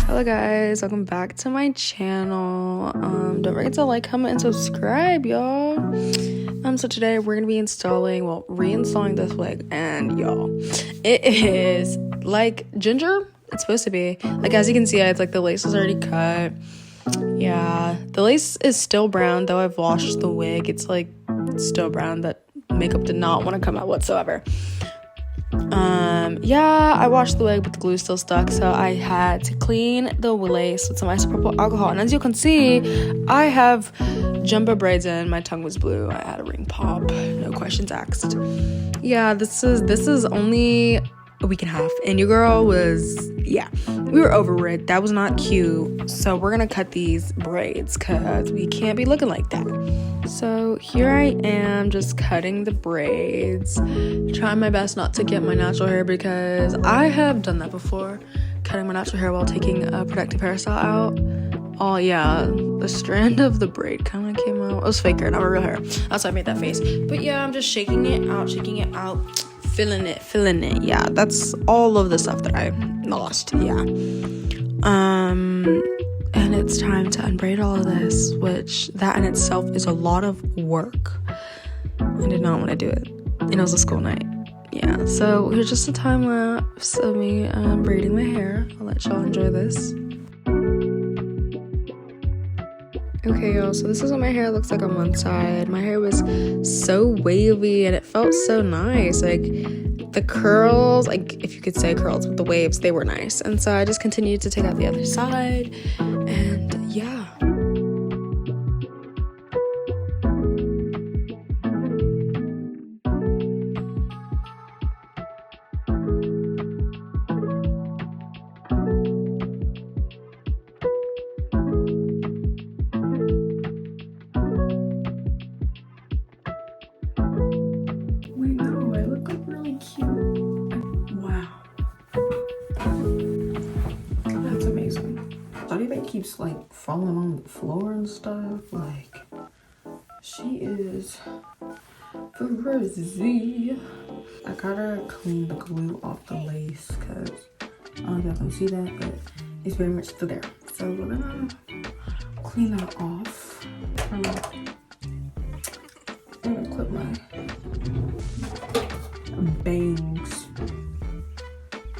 Hello guys, welcome back to my channel. Don't forget to like, comment, and subscribe, y'all. So today we're gonna be reinstalling this wig, and y'all, it is like ginger. It's supposed to be like, as you can see, it's like the lace is already cut. Yeah, the lace is still brown though. I've washed the wig. It's like still brown. That makeup did not want to come out whatsoever. Yeah, I washed the wig, but the glue still stuck, so I had to clean the lace with some isopropyl alcohol. And as you can see, I have jumbo braids in. My tongue was blue. I had a ring pop. No questions asked. Yeah, this is only a week and a half, and your girl was, yeah, we were over it. That was not cute. So we're gonna cut these braids because we can't be looking like that. So here I am, just cutting the braids, trying my best not to get my natural hair, because I have done that before, cutting my natural hair while taking a protective hairstyle out. Oh yeah, the strand of the braid kind of came out. It was fake hair, not my real hair. That's why I made that face. But yeah, I'm just shaking it out, feeling it. Yeah, that's all of the stuff that I lost. Yeah. And it's time to unbraid all of this, which that in itself is a lot of work. I did not want to do it, and it was a school night. Yeah, so here's just a time lapse of me braiding my hair. I'll let y'all enjoy this. Okay, y'all, so this is what my hair looks like on one side. My hair was so wavy and it felt so nice. Like, the curls, like, if you could say curls with the waves, they were nice. And so I just continued to take out the other side, and yeah. Keeps like falling on the floor and stuff. Like, she is crazy. I gotta clean the glue off the lace because I don't know if y'all can see that, but it's very much still there. So we're gonna clean that off. I'm gonna clip my bangs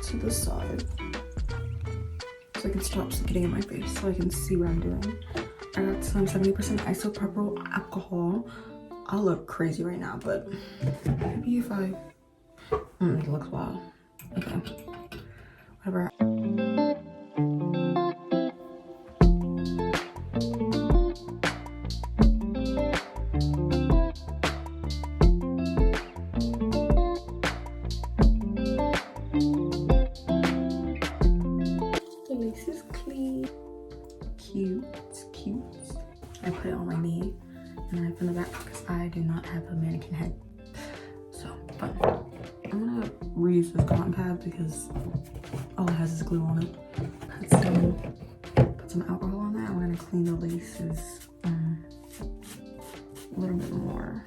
to the side, so I can stop getting in my face, so I can see what I'm doing. I got some 70% isopropyl alcohol. I look crazy right now, but maybe if I... it looks wild. Okay. Whatever. Cute. I put it on my knee and then I put it back because I do not have a mannequin head. So, but I'm gonna reuse this cotton pad because all it has is glue on it. Put some alcohol on that, and we're gonna clean the laces a little bit more.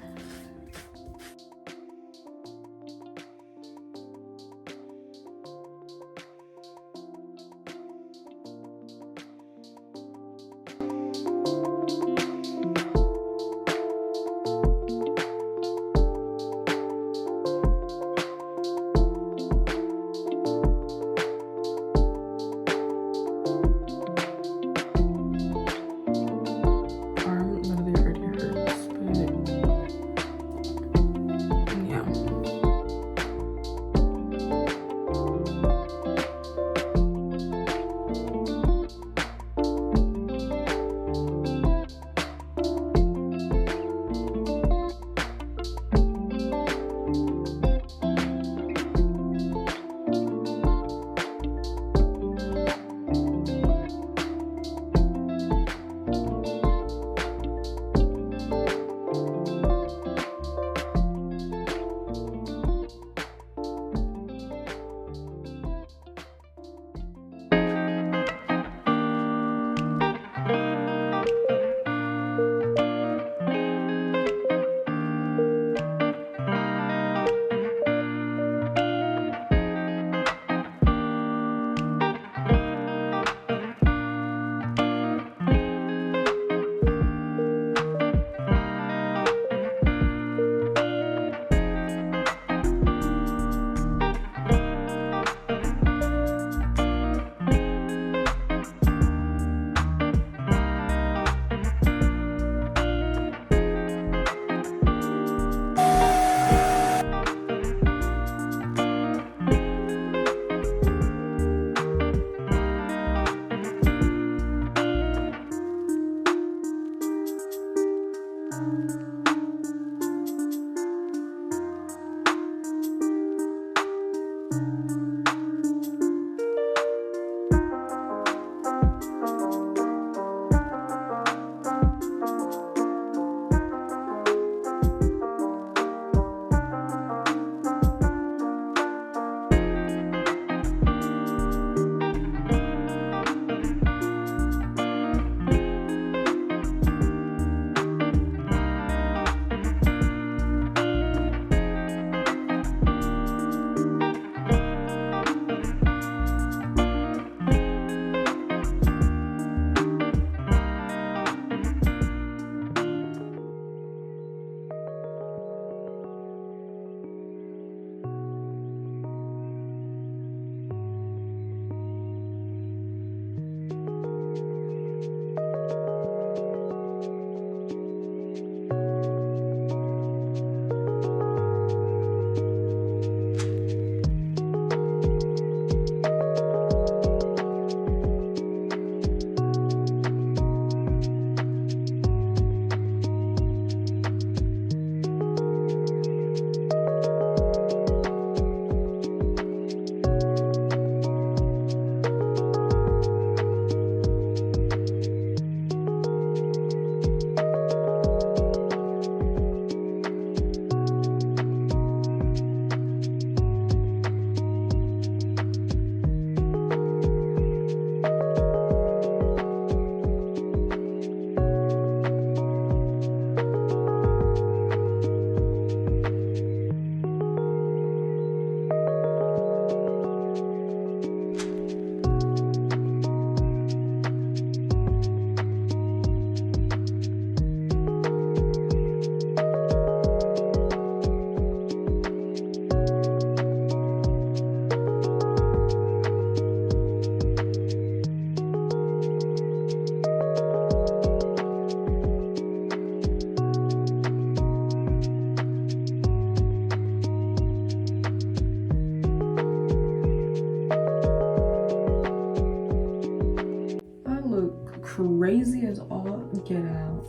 crazy as all get out.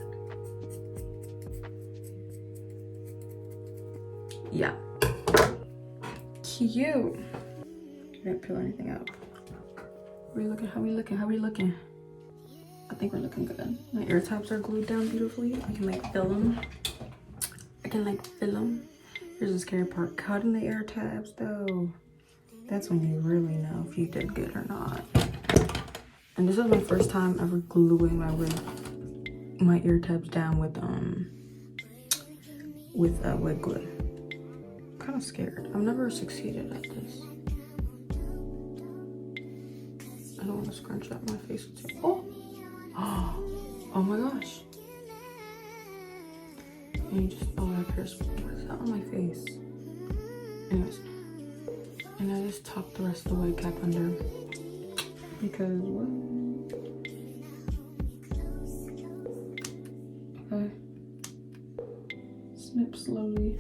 Yeah. Cute. Didn't peel anything out. How we looking? How we looking? How we looking? I think we're looking good. My ear tabs are glued down beautifully. I can like fill them. Here's the scary part. Cutting the ear tabs though. That's when you really know if you did good or not. And this is my first time ever gluing my ear tabs down with wig glue. I'm kind of scared. I've never succeeded at this. I don't want to scrunch up my face too. Oh my gosh. And you just, oh, that appears. What is that on my face? Anyways. And I just tucked the rest of the wig cap under. Because, what? Okay. Snip slowly.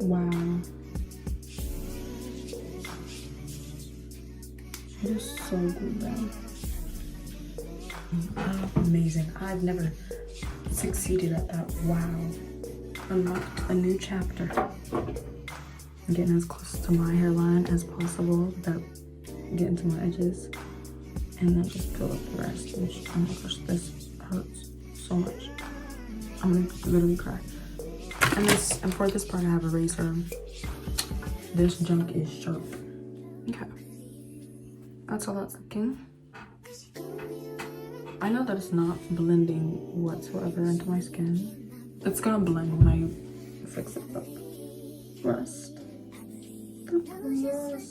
Wow. It is so good down. Amazing. I've never succeeded at that. Wow. Unlocked a new chapter. I'm getting as close to my hairline as possible without getting to my edges. And then just peel up the rest. Which, oh my gosh, this hurts so much. I'm gonna literally cry. And for this part I have a razor. This junk is sharp. Okay. That's how that's looking. I know that it's not blending whatsoever into my skin. It's gonna blend when I fix it up. Rest. The process.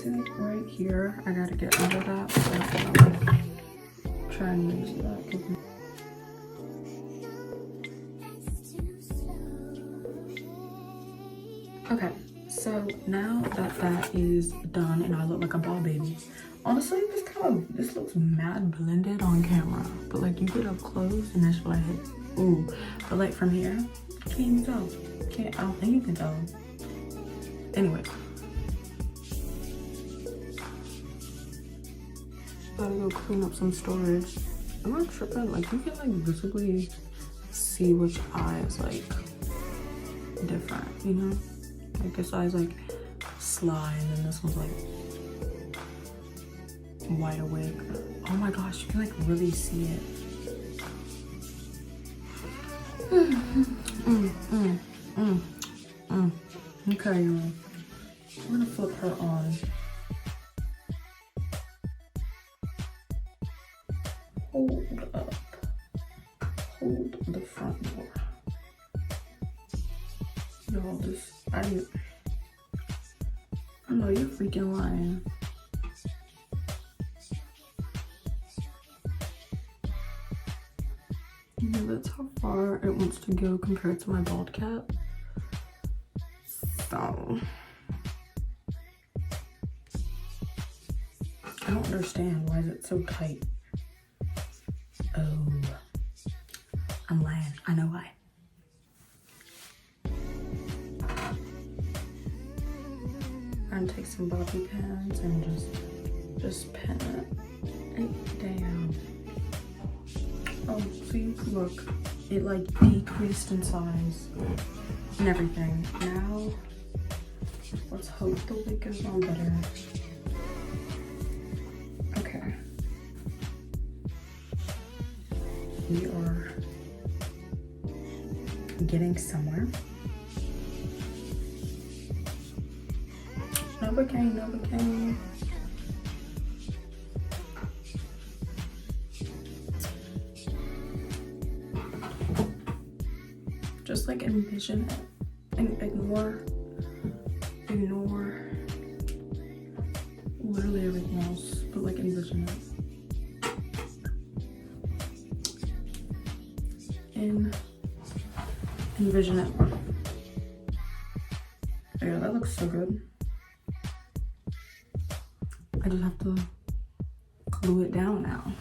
See, like right here, I gotta get under that. So I'm gonna try and use that. Okay, so now that that is done and I look like a ball baby, honestly, this looks mad blended on camera, but like you get up close and that's what I hit. Ooh, but like from here, can't even tell. I don't think you can tell. Anyway. Gotta go clean up some storage. I'm not tripping, like you can like visibly see which eye is like different, you know? Like this eye's like sly and then this one's like wide awake. Oh my gosh, you can like really see it. Okay, y'all. I'm gonna flip her on. Hold up. Hold the front door. Y'all, I know you're freaking lying. You know, that's how far it wants to go compared to my bald cap. So, I don't understand. Why is it so tight? Oh, I'm lying. I know why. I'm gonna take some bobby pins and just pin it down. Oh, see, look, it like decreased in size and everything. Now, let's hope the wig goes on better. Okay. We are getting somewhere. Novocaine, Novocaine. Just like envision it and ignore literally everything else, but like envision it. Envision it. Yeah, that looks so good. I just have to glue it down now.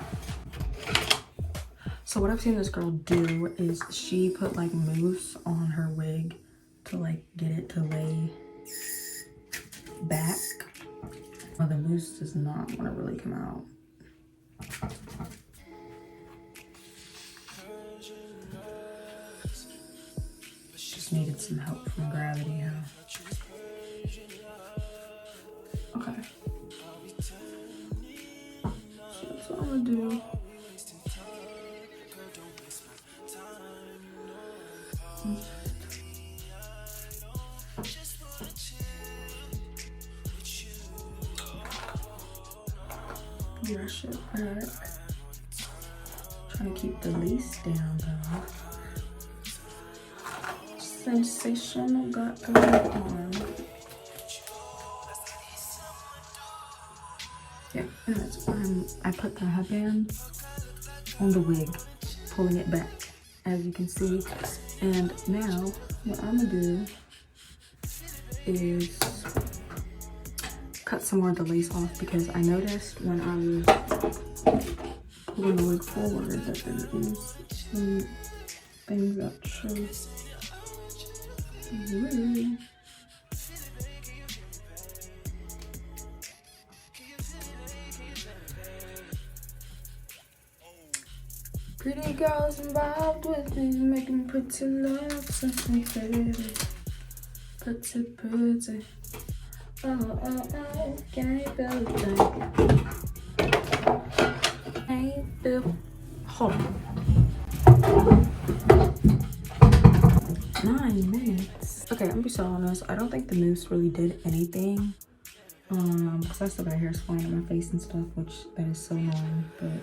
So what I've seen this girl do is she put like mousse on her wig to like get it to lay back. Well, the mousse does not want to really come out. Just needed some help from gravity, huh? Okay. So that's what I'm gonna do. Brush it back. Trying to keep the lace down though. Sensational got going on. Yeah, anyways, I put the headband on the wig, pulling it back, as you can see. And now, what I'm gonna do is cut some more of the lace off, because I noticed when I was pulling the wig forward that there is some things that show. Really? Pretty girls involved with me, making pretty love, something pretty, pretty, pretty. Oh, oh, oh, can't feel a thing. Can't feel. Hold on. 9 minutes. Okay, I'm gonna be so honest. I don't think the mousse really did anything. Because I still got hair flying on my face and stuff, which that is so annoying. But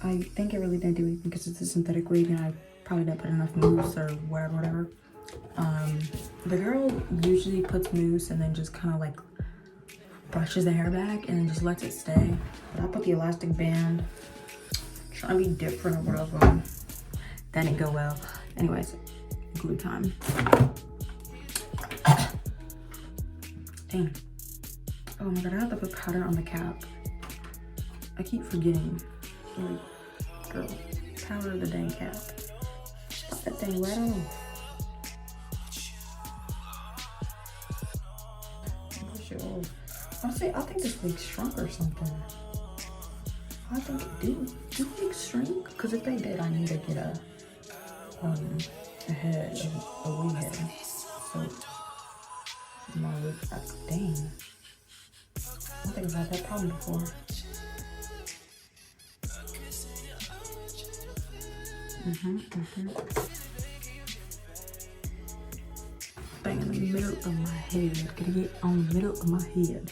I think it really didn't do anything because it's a synthetic wig and I probably didn't put enough mousse or whatever. The girl usually puts mousse and then just kind of like brushes the hair back and then just lets it stay. But I put the elastic band, trying to be different or whatever. That didn't go well. Anyways, glue time. Dang. Oh my god, I have to put powder on the cap. I keep forgetting. Like, girl, powder the dang cap. Pop that thing right on. Honestly, I think this wig shrunk or something. I think it do. Do wigs shrink? Because if they did, I need to get a head, a wig head. So my wig, dang. I don't think I've had that problem before. Bang in the middle of my head. Gotta get on the middle of my head.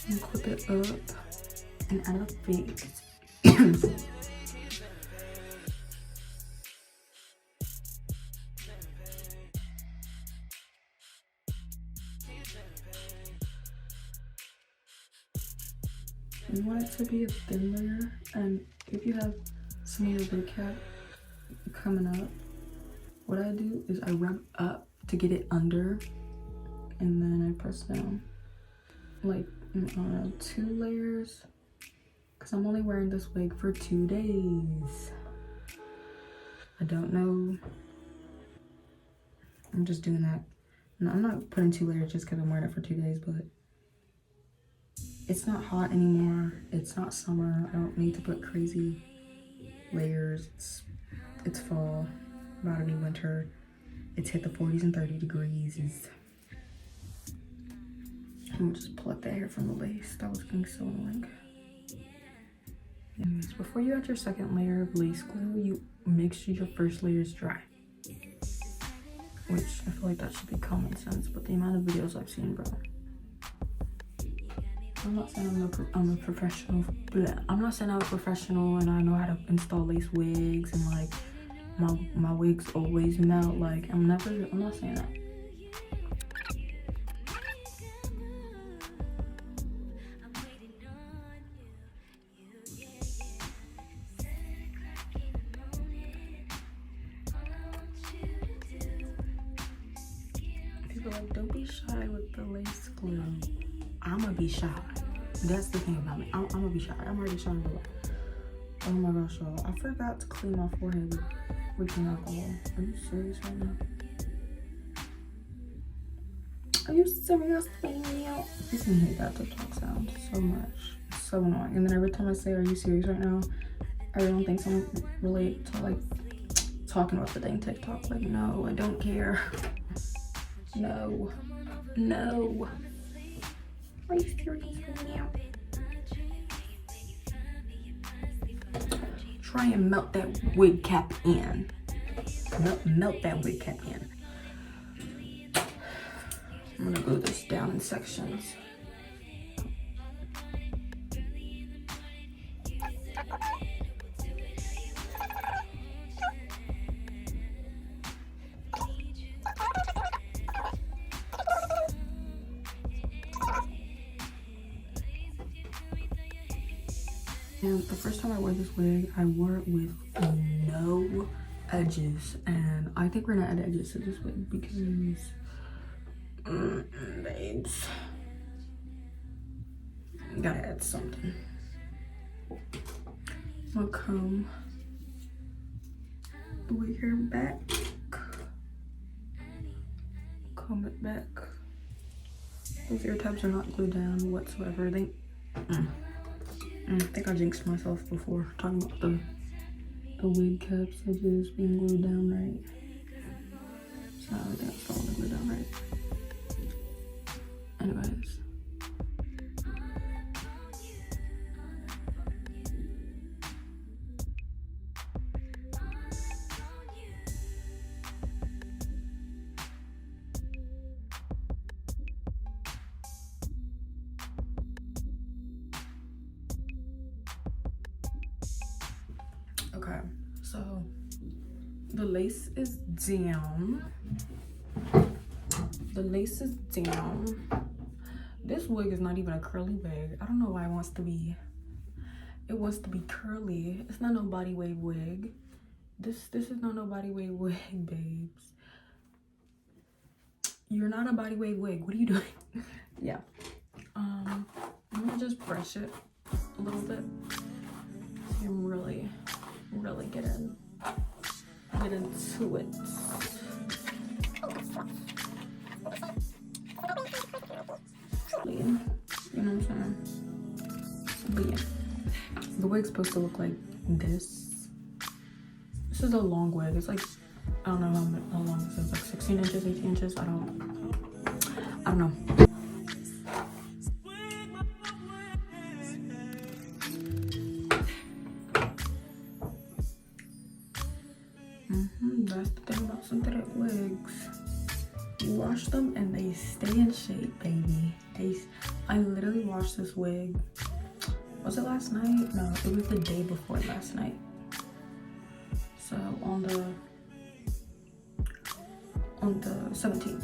And clip it up and add a face. You want it to be a thin layer, and if you have some of your wig cap coming up, what I do is I rub up to get it under, and then I press down like 2 layers, because I'm only wearing this wig for 2 days. I don't know. I'm just doing that. No, I'm not putting 2 layers just because I'm wearing it for 2 days, but it's not hot anymore. It's not summer. I don't need to put crazy layers. It's fall, about to be winter. It's hit the 40s and 30 degrees. I'm gonna just pluck that hair from the lace. That was getting so annoying. Anyways, before you add your second layer of lace glue, you make sure your first layer is dry. Which I feel like that should be common sense, but the amount of videos I've seen, bro. I'm not saying I'm a professional. I'm not saying I'm a professional and I know how to install lace wigs and like my wigs always melt. Like I'm not saying that. like, don't be shy with the lace glue. I'ma be shy. That's the thing about me. I'm gonna be shy. I'm already shy a lot. Oh my gosh, y'all. I forgot to clean my forehead with freaking alcohol. Are you serious right now? Are you serious? I just hate that TikTok sound so much. It's so annoying. And then every time I say, are you serious right now? Everyone thinks I'm relate to like talking about the dang TikTok. Like, no, I don't care. No. No. Are you serious right now? Try and melt that wig cap in. Melt that wig cap in. I'm gonna glue this down in sections. And the first time I wore this wig, I wore it with no edges, and I think we're gonna add edges to this wig because babes, gotta add something. I'm gonna comb the wig hair back, comb it back. Those ear tabs are not glued down whatsoever. I think I jinxed myself before talking about the wig caps edges being glued down right. So I think it's all glued down right. Anyways. Okay, so the lace is down. The lace is down. This wig is not even a curly wig. I don't know why it wants to be. It wants to be curly. It's not no body wave wig. This is not no body wave wig, babes. You're not a body wave wig. What are you doing? Yeah. I'm gonna just brush it a little bit. So I'm really get into it. You know what I'm saying? But yeah, the wig's supposed to look like this. This is a long wig. It's like, I don't know how long this is, like 16 inches, 18 inches. I don't know. That's the thing about synthetic wigs. You wash them and they stay in shape, baby. I literally washed this wig. Was it last night? No, it was the day before last night. So on the 17th.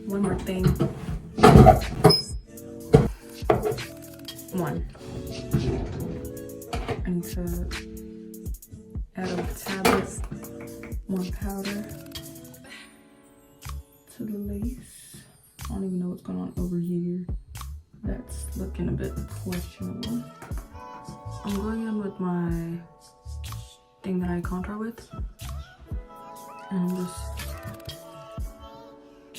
One more thing. I need to add a tablet, more powder to the lace. I don't even know what's going on over here. That's looking a bit questionable. I'm going in with my thing that I contour with, and I'm just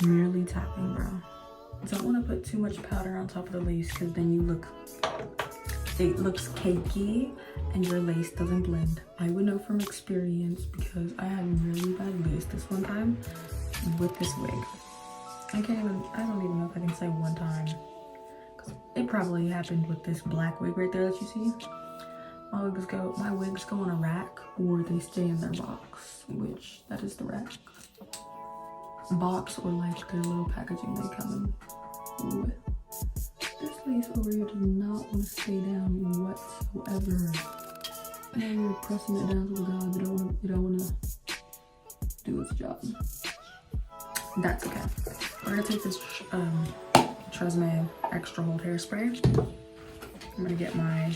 merely tapping, bro. Don't want to put too much powder on top of the lace because then it looks cakey and your lace doesn't blend. I would know from experience because I had really bad lace this one time with this wig. I don't even know if I can say one time. It probably happened with this black wig right there that you see. My wigs go on a rack or they stay in their box, which that is the rack. Box or like their little packaging they come in with. This lace over here does not want to stay down whatsoever. And you're pressing it down to the god. You don't want to do its job. That's okay. We're gonna take this Tresemme extra hold hairspray. I'm gonna get my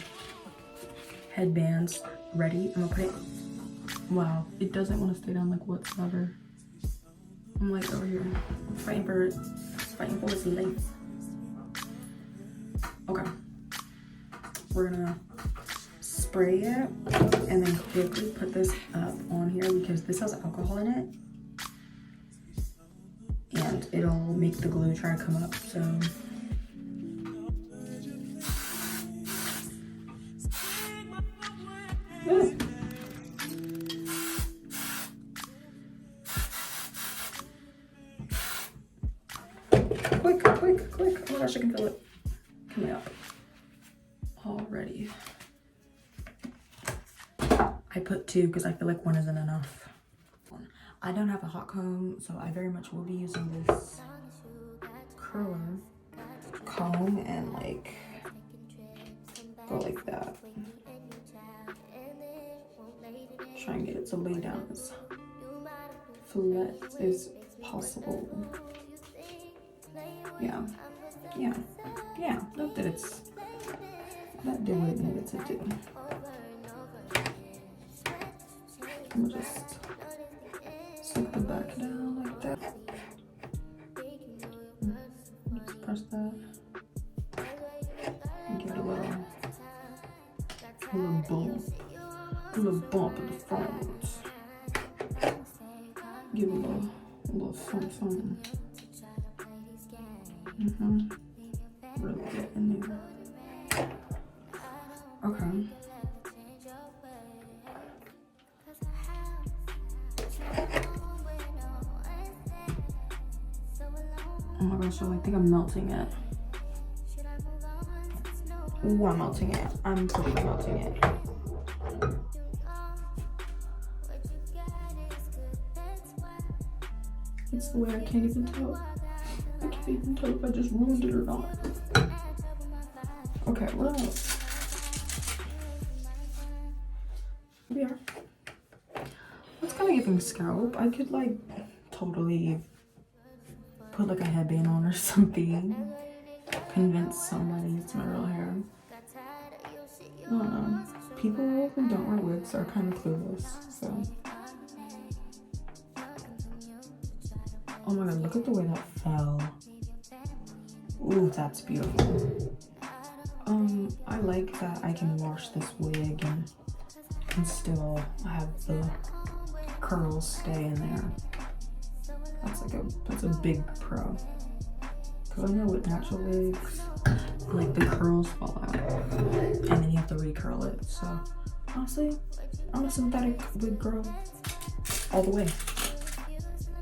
headbands ready. I'm gonna put it Wow, it doesn't want to stay down like whatsoever. I'm like over here fighting for its legs. Okay, we're gonna spray it and then quickly put this up on here because this has alcohol in it and it'll make the glue try to come up. So yeah. Quick. Oh my gosh, I can feel it coming up already. I put 2 because I feel like 1 isn't enough. I don't have a hot comb, so I very much will be using this curler comb and like go like that. Try and get it to lay down as flat as possible. Yeah, not that did what it needed to do. I'm just slip the back down like that. Just press that. And give it a little bump in the front. Give it a little something. Really get in there. Okay. Oh my gosh, so I think I'm melting it. Ooh, I'm melting it. I'm totally melting it. It's the way I can't even tell. I can't even tell if I just ruined it or not. Okay, well, we are. It's kind of giving scalp. I could like totally put like a headband on or something. Convince somebody it's my real hair. I don't know. People who don't wear wigs are kind of clueless, so. Oh my god, look at the way that fell. Ooh, that's beautiful. I like that I can wash this wig and still have the curls stay in there. That's a big pro. Cause I know with natural wigs, like the curls fall out and then you have to recurl it. So honestly, I'm a synthetic wig girl all the way.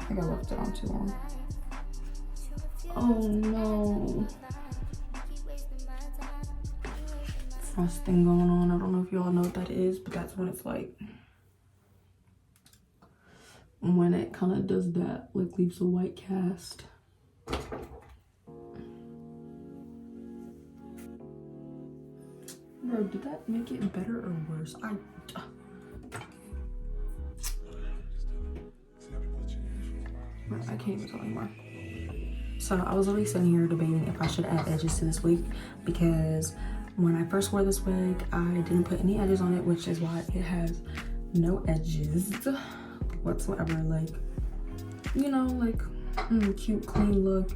I think I left it on too long. Oh no. Frosting going on. I don't know if y'all know what that is, but that's when it's like, when it kind of does that, like leaves a white cast. Bro, did that make it better or worse? I can't even tell anymore. So I was already sitting here debating if I should add edges to this wig because when I first wore this wig, I didn't put any edges on it, which is why it has no edges whatsoever. Like, you know, like cute, clean look,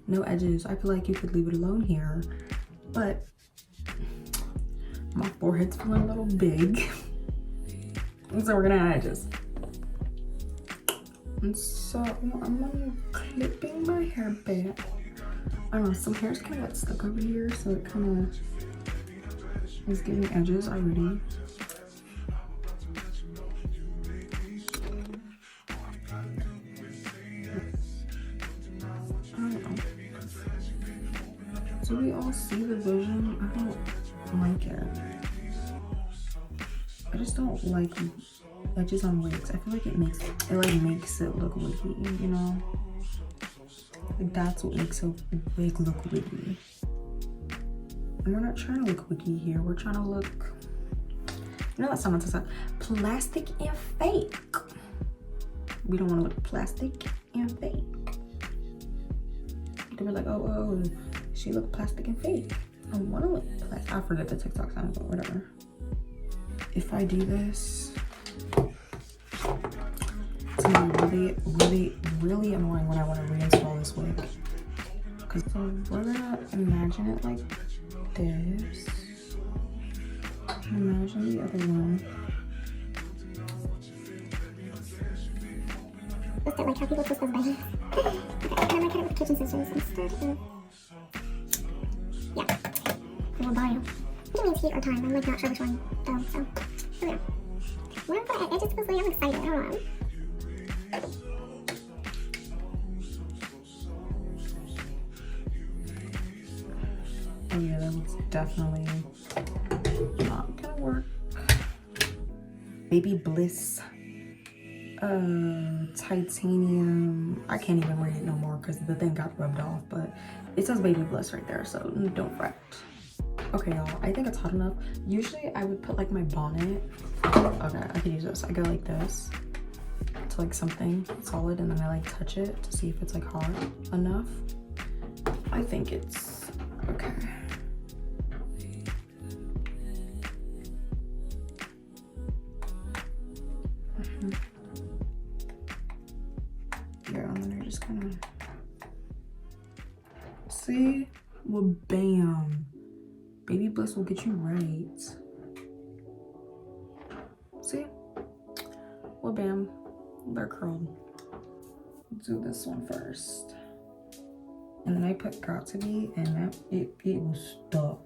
no edges. I feel like you could leave it alone here, but my forehead's feeling a little big, so we're gonna add edges. And so I'm gonna clipping my hair back. I don't know, some hair's kind of got stuck over here, so it kind of is giving edges already. I don't know. Do we all see the vision? I don't like it. I just don't like edges on wigs. I feel like it makes it look wiggy, you know? Like that's what makes a wig look wiggy. And we're not trying to look wiggy here. We're trying to look, you know that someone says plastic and fake. We don't want to look plastic and fake. They were like, oh, she looked plastic and fake. I want to look plastic. I forget the TikTok sound, but whatever. If I do this, It's gonna be really, really, really annoying when I want to reinstall this wig. So we're gonna imagine it like this. Imagine the other one. Looked at like how people twist those bangs. Okay, and I'm gonna cut it with kitchen scissors instead of... Yeah. And we'll bio. I think it means heat or time. I'm like not sure which one though, so here we go. What I'm gonna, it just feels like I'm excited, I don't know. Oh yeah, that looks definitely not gonna work. Baby Bliss titanium. I can't even read it no more because the thing got rubbed off, but it says Baby Bliss right there, so don't fret. Okay, y'all, I think it's hot enough. Usually I would put like my bonnet. Okay, I could use this. I go like this to like something solid, and then I like touch it to see if it's like hard enough. I think it's okay. Yeah, and then I just kind of see. Well, bam. Baby Bliss will get you right. See? Well, bam. They're curled. Let's do this one first. And then I put Got To Be, and that it was stuck.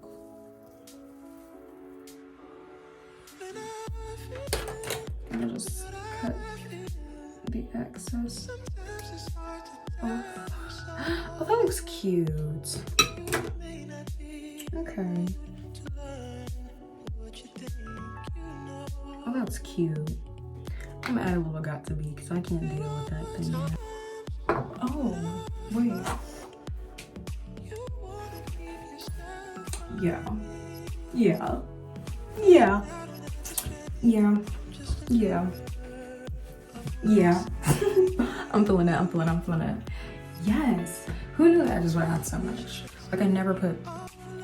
And I'll just cut the excess off. Oh, that looks cute. Okay. Oh, that's cute. I'm gonna add a little Got To Be because I can't deal with that thing yet. Oh, wait. Yeah. Yeah. Yeah. Yeah. Yeah. Yeah. I'm feeling it. I'm feeling it. Yes. Who knew that I just went out so much? Like I never put,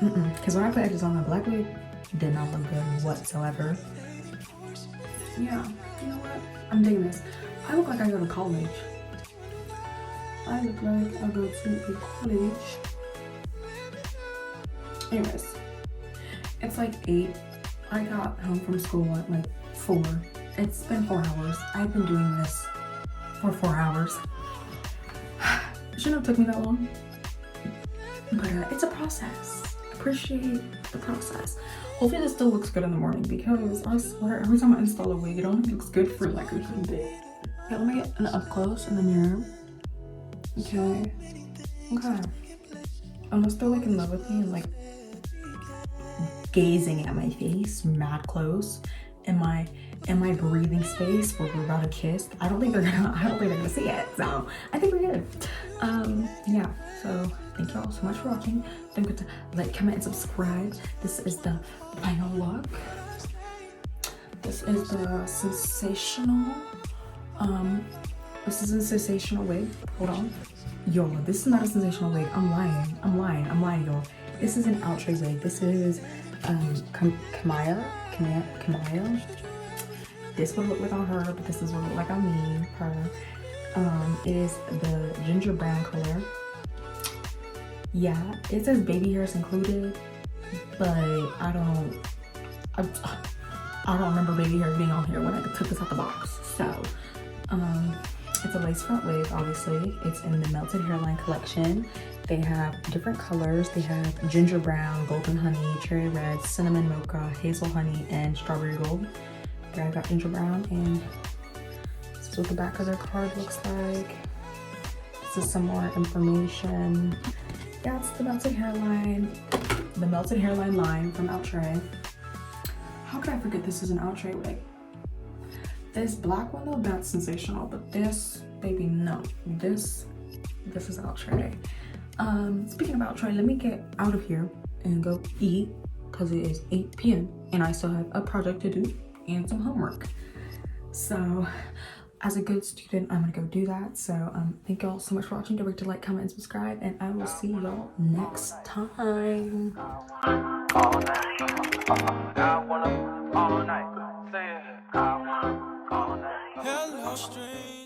because when I put edges on my black wig, it did not look good whatsoever. Yeah. You know what? I'm digging this. I look like I go to college. I look like I go to a college. Anyways, it's like 8. I got home from school at like 4. It's been 4 hours. I've been doing this for 4 hours. It shouldn't have took me that long, but it's a process. Appreciate the process. Hopefully this still looks good in the morning because I swear every time I install a wig, it only looks good for like a good bit. Okay, let me get an up close in the mirror. Okay. Okay. Unless they're like in love with me and like gazing at my face mad close in my breathing space where we're about to kiss. I don't think they're gonna see it. So I think we're good. Yeah, so thank you all so much for watching. Don't forget to like, comment, and subscribe. This is the final look. This is the sensational this is a sensational wig. Hold on. Yo, this is not a sensational wig. I'm lying, y'all. This is an Outre wig. This is Kamiyah. This would look like on her, but this is what it look like on me, her. It is the ginger brown color. Yeah, it says baby hairs included, but I don't remember baby hairs being on here when I took this out the box. So, it's a lace front wig, obviously. It's in the Melted Hairline collection. They have different colors. They have ginger brown, golden honey, cherry red, cinnamon mocha, hazel honey, and strawberry gold. I got ginger brown, and this is what the back of their card looks like. This is some more information. That's the Melted Hairline line from Outre. How could I forget this is an Outre wig? This black one though, that's sensational, but this, baby, no. This is Outre. Speaking of Outre, let me get out of here and go eat because it is 8 p.m. and I still have a project to do and some homework. So as a good student, I'm gonna go do that. So thank y'all so much for watching. Don't forget to like, comment, and subscribe, and I will see y'all next time. All night. Hello, strange.